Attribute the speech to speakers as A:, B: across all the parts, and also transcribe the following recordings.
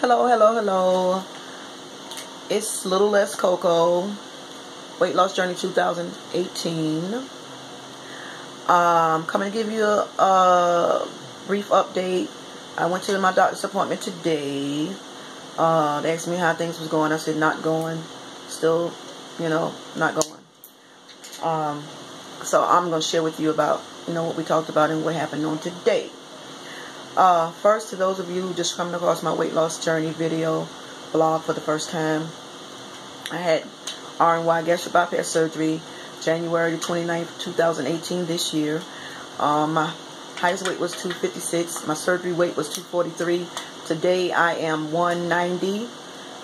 A: Hello, hello, hello. It's Little Less Coco, Weight Loss Journey 2018. Coming to give you a brief update. I went to my doctor's appointment today. They asked me how things was going. I said not going. Still, not going. So I'm going to share with you about, what we talked about and what happened on today. First, to those of you who just coming across my weight loss journey video blog for the first time, I had RNY gastric bypass surgery January the 29th, 2018 this year. My highest weight was 256. My surgery weight was 243. Today I am 190.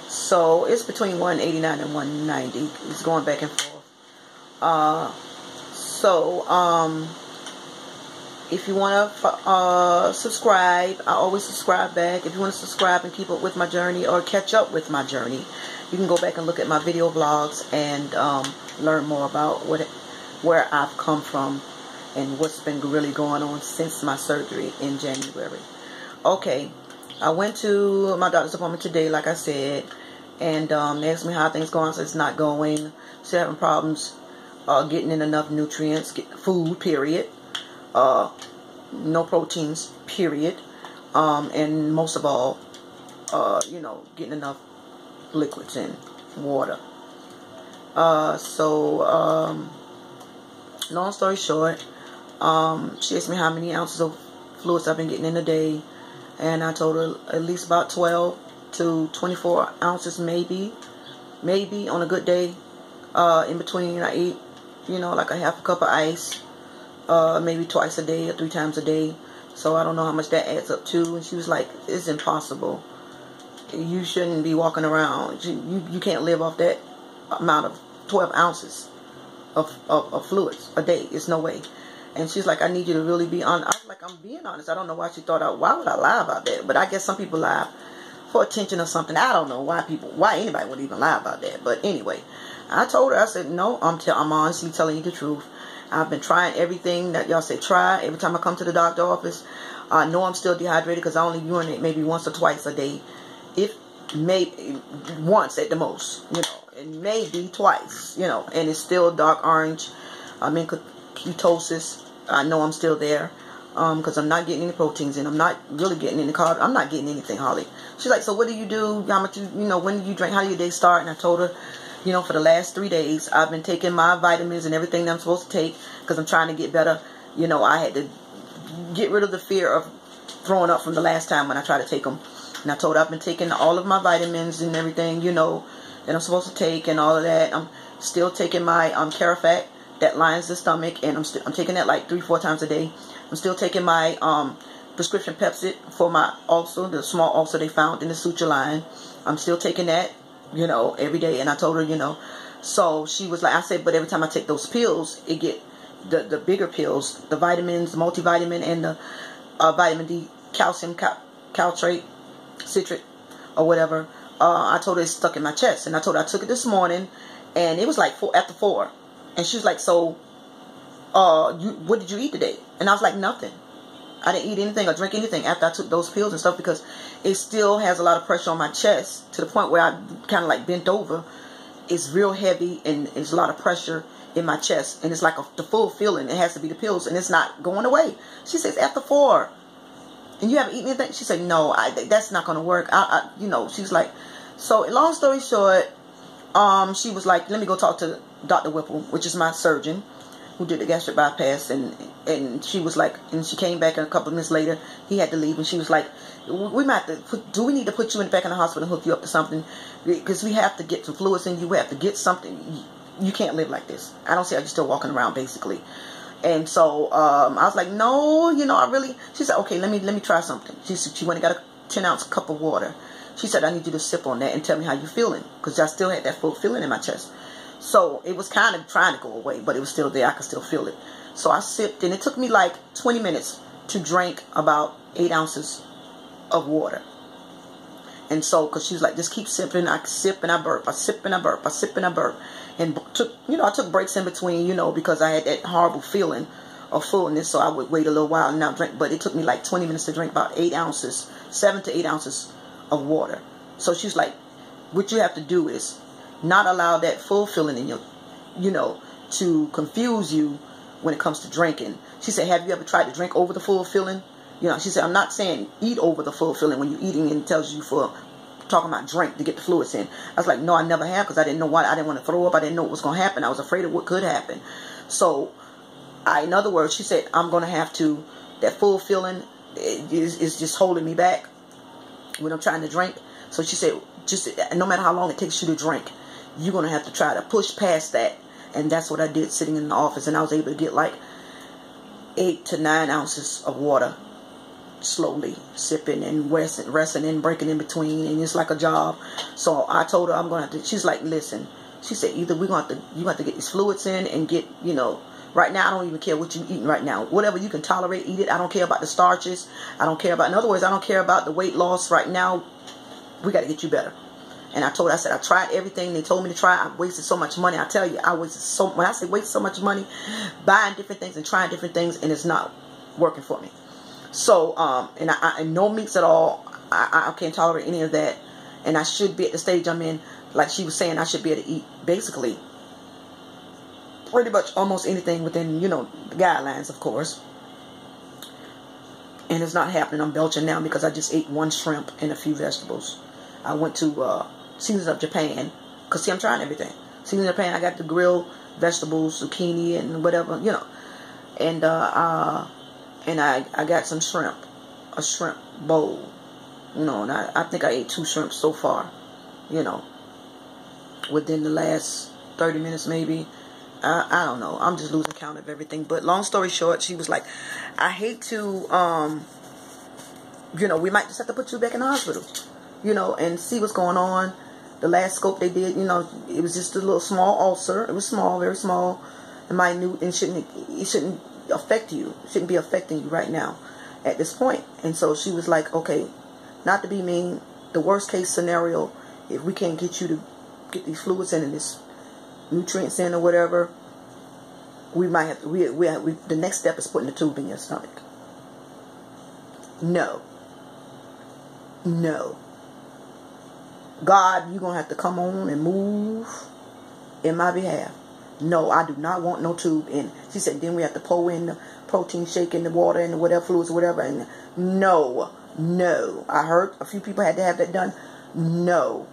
A: So it's between 189 and 190. It's going back and forth. If you want to subscribe, I always subscribe back. If you want to subscribe and keep up with my journey or catch up with my journey, you can go back and look at my video vlogs and learn more about where I've come from and what's been really going on since my surgery in January. Okay, I went to my doctor's appointment today, like I said, and they asked me how things going. I said it's not going. Still having problems getting in enough nutrients, food, period. No proteins, period. And most of all, getting enough liquids and water. Long story short, she asked me how many ounces of fluids I've been getting in a day, and I told her at least about 12 to 24 ounces, maybe on a good day. In between, I eat, like a half a cup of ice. Maybe twice a day or 3 times a day. So I don't know how much that adds up to. And she was like, it's impossible. You shouldn't be walking around. You can't live off that amount of 12 ounces of fluids a day. It's no way. And she's like, I need you to really be honest. I was like, I'm being honest. I don't know why she thought, why would I lie about that? But I guess some people lie for attention or something. I don't know why anybody would even lie about that. But anyway, I told her, I said, no, I'm honestly telling you the truth. I've been trying everything that y'all say try. Every time I come to the doctor office, I know I'm still dehydrated because I only urinate maybe once or twice a day. If maybe once at the most, and maybe twice, and it's still dark orange. I'm in ketosis. I know I'm still there because I'm not getting any proteins in. I'm not really getting any carbs. I'm not getting anything, Holly. She's like, so what do you do? How much when do you drink? How do your day start? And I told her, for the last 3 days, I've been taking my vitamins and everything that I'm supposed to take because I'm trying to get better. I had to get rid of the fear of throwing up from the last time when I tried to take them. And I told her I've been taking all of my vitamins and everything, that I'm supposed to take and all of that. I'm still taking my Carafat that lines the stomach, and I'm taking that like 3-4 times a day. I'm still taking my prescription Pepcid for my ulcer, the small ulcer they found in the suture line. I'm still taking that. Every day. And I told her, so she was like, I said, but every time I take those pills, it get the bigger pills, the vitamins, the multivitamin, and the vitamin D, calcium, caltrate, citrate, or whatever. I told her it's stuck in my chest. And I told her I took it this morning, and it was like after 4. And she was like, so, what did you eat today? And I was like, nothing. I didn't eat anything or drink anything after I took those pills and stuff because it still has a lot of pressure on my chest to the point where I kind of like bent over. It's real heavy and it's a lot of pressure in my chest. And it's like the full feeling. It has to be the pills and it's not going away. She says, after 4. And you haven't eaten anything? She said, no, that's not going to work. She's like, so long story short, she was like, let me go talk to Dr. Whipple, which is my surgeon, who did the gastric bypass, and she was like, and she came back, and a couple of minutes later, he had to leave, and she was like, we might have to do we need to put you back in the hospital and hook you up to something, because we have to get some fluids in you, we have to get something, you can't live like this. I don't see how you're still walking around, basically. And so, I was like, no, she said, okay, let me try something. She went and got a 10-ounce cup of water. She said, I need you to sip on that and tell me how you're feeling, because I still had that full feeling in my chest. So it was kind of trying to go away, but it was still there. I could still feel it. So I sipped, and it took me like 20 minutes to drink about 8 ounces of water. And so, because she was like, just keep sipping. I sip and I burp. I sip and I burp. I sip and I burp. And I took breaks in between, because I had that horrible feeling of fullness. So I would wait a little while and not drink. But it took me like 20 minutes to drink about 8 ounces, 7 to 8 ounces of water. So she's like, what you have to do is not allow that full feeling in your, to confuse you when it comes to drinking. She said, have you ever tried to drink over the full feeling? She said, I'm not saying eat over the full feeling when you're eating and it tells you talking about drink to get the fluids in. I was like, no, I never have, because I didn't know why. I didn't want to throw up. I didn't know what was going to happen. I was afraid of what could happen. So, in other words, she said, I'm going to have to, that full feeling is just holding me back when I'm trying to drink. So she said, just no matter how long it takes you to drink, you're going to have to try to push past that. And that's what I did sitting in the office. And I was able to get like 8 to 9 ounces of water, slowly sipping and resting and breaking in between. And it's like a job. So I told her I'm going to have to, she's like, listen, she said, either you have to get these fluids in and get, right now I don't even care what you're eating right now. Whatever you can tolerate, eat it. I don't care about the starches. I don't care about, in other words, I don't care about the weight loss right now. We got to get you better. And I said, I tried everything they told me to try. I wasted so much money. I tell you, when I say waste so much money, buying different things and trying different things, and it's not working for me. So, and no meats at all. I can't tolerate any of that. And I should be at the stage I'm in, like she was saying, I should be able to eat basically pretty much almost anything within, the guidelines, of course. And it's not happening. I'm belching now because I just ate 1 shrimp and a few vegetables. I went to Seasons of Japan, because see, I'm trying everything. Seasons of Japan, I got the grilled vegetables, zucchini and whatever, and I got some shrimp, a shrimp bowl, and I think I ate 2 shrimps so far, within the last 30 minutes maybe. I don't know. I'm just losing count of everything. But long story short, she was like, I hate to, we might just have to put you back in the hospital, and see what's going on. The last scope they did, it was just a little small ulcer. It was small, very small and minute, and it shouldn't affect you. It shouldn't be affecting you right now at this point. And so she was like, okay, not to be mean, the worst case scenario, if we can't get you to get these fluids in and this nutrients in or whatever, we might have to, the next step is putting the tube in your stomach. No. God, you're going to have to come on and move in my behalf. No, I do not want no tube in. She said, then we have to pour in the protein shake in the water and the whatever fluids or whatever. And no. I heard a few people had to have that done. No.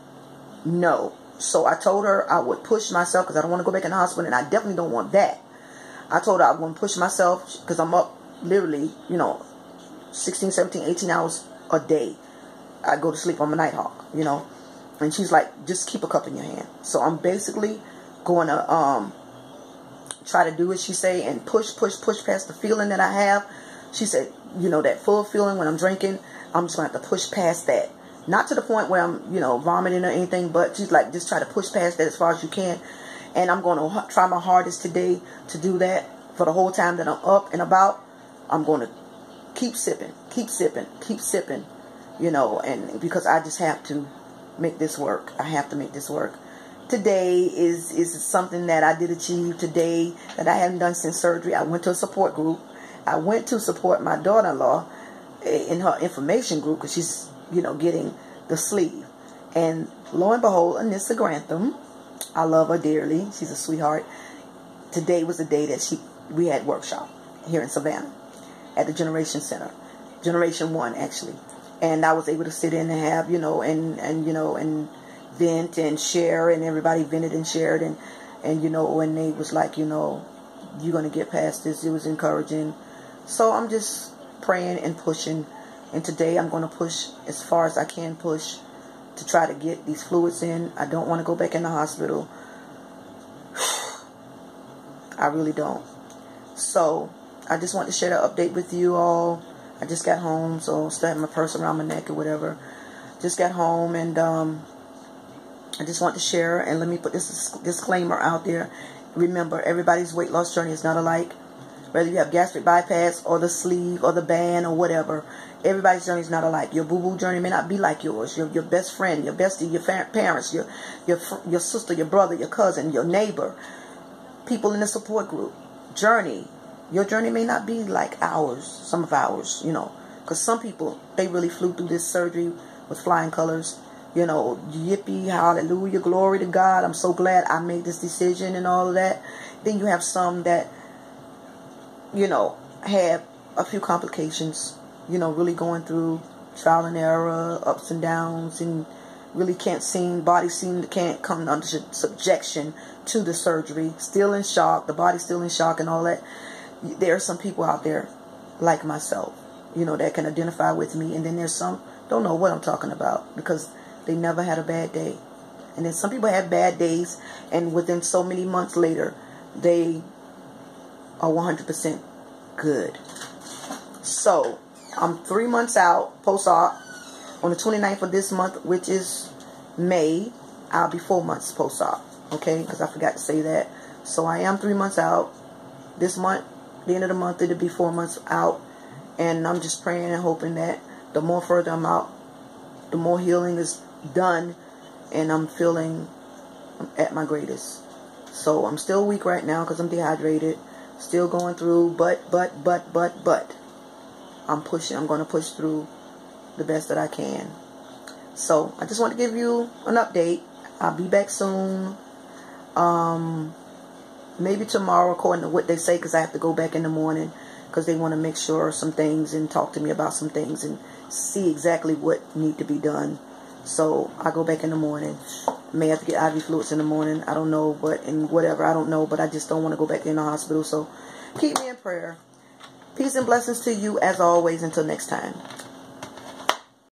A: So I told her I would push myself because I don't want to go back in the hospital, and I definitely don't want that. I told her I want to push myself because I'm up literally, 16, 17, 18 hours a day. I go to sleep. I'm a night hawk, And she's like, just keep a cup in your hand. So I'm basically going to try to do what she say and push past the feeling that I have. She said, that full feeling when I'm drinking, I'm just going to have to push past that. Not to the point where I'm, vomiting or anything, but she's like, just try to push past that as far as you can. And I'm going to try my hardest today to do that for the whole time that I'm up and about. I'm going to keep sipping, and because I just have to make this work. I have to make this work. Today is something that I did achieve today that I haven't done since surgery. I went to a support group. I went to support my daughter-in-law in her information group because she's, getting the sleeve. And lo and behold, Anissa Grantham, I love her dearly. She's a sweetheart. Today was the day that we had workshop here in Savannah at the Generation Center. Generation 1, actually. And I was able to sit in and have, and vent and share, and everybody vented and shared, and when they was like, you're going to get past this, it was encouraging. So I'm just praying and pushing, and today I'm going to push as far as I can push to try to get these fluids in. I don't want to go back in the hospital. I really don't. So I just want to share the update with you all. I just got home, so still have my purse around my neck or whatever. Just got home, and I just want to share, and let me put this disclaimer out there. Remember, everybody's weight loss journey is not alike. Whether you have gastric bypass or the sleeve or the band or whatever, everybody's journey is not alike. Your boo-boo journey may not be like yours. Your best friend, your bestie, your parents, your sister, your brother, your cousin, your neighbor, people in the support group journey. Your journey may not be like ours, some of ours, because some people, they really flew through this surgery with flying colors. You know, yippee, hallelujah, glory to God. I'm so glad I made this decision and all of that. Then you have some that, you know, have a few complications, you know, really going through trial and error, ups and downs, and really can't come under subjection to the surgery. Still in shock, the body's still in shock and all that. There are some people out there like myself, you know, that can identify with me. And then there's some don't know what I'm talking about because they never had a bad day. And then some people have bad days, and within so many months later, they are 100% good. So, I'm 3 months out, post-op. On the 29th of this month, which is May, I'll be 4 months post-op. Okay? Because I forgot to say that. So, I am 3 months out. This month, the end of the month, it'll be 4 months out. And I'm just praying and hoping that the more further I'm out, the more healing is done, and I'm feeling at my greatest. So I'm still weak right now because I'm dehydrated, still going through, but I'm pushing. I'm going to push through the best that I can. So I just want to give you an update. I'll be back soon. Maybe tomorrow, according to what they say, because I have to go back in the morning because they want to make sure some things and talk to me about some things and see exactly what need to be done. So I go back in the morning. May have to get IV fluids in the morning. I don't know, but I don't know, but I just don't want to go back in the hospital. So keep me in prayer. Peace and blessings to you as always. Until next time.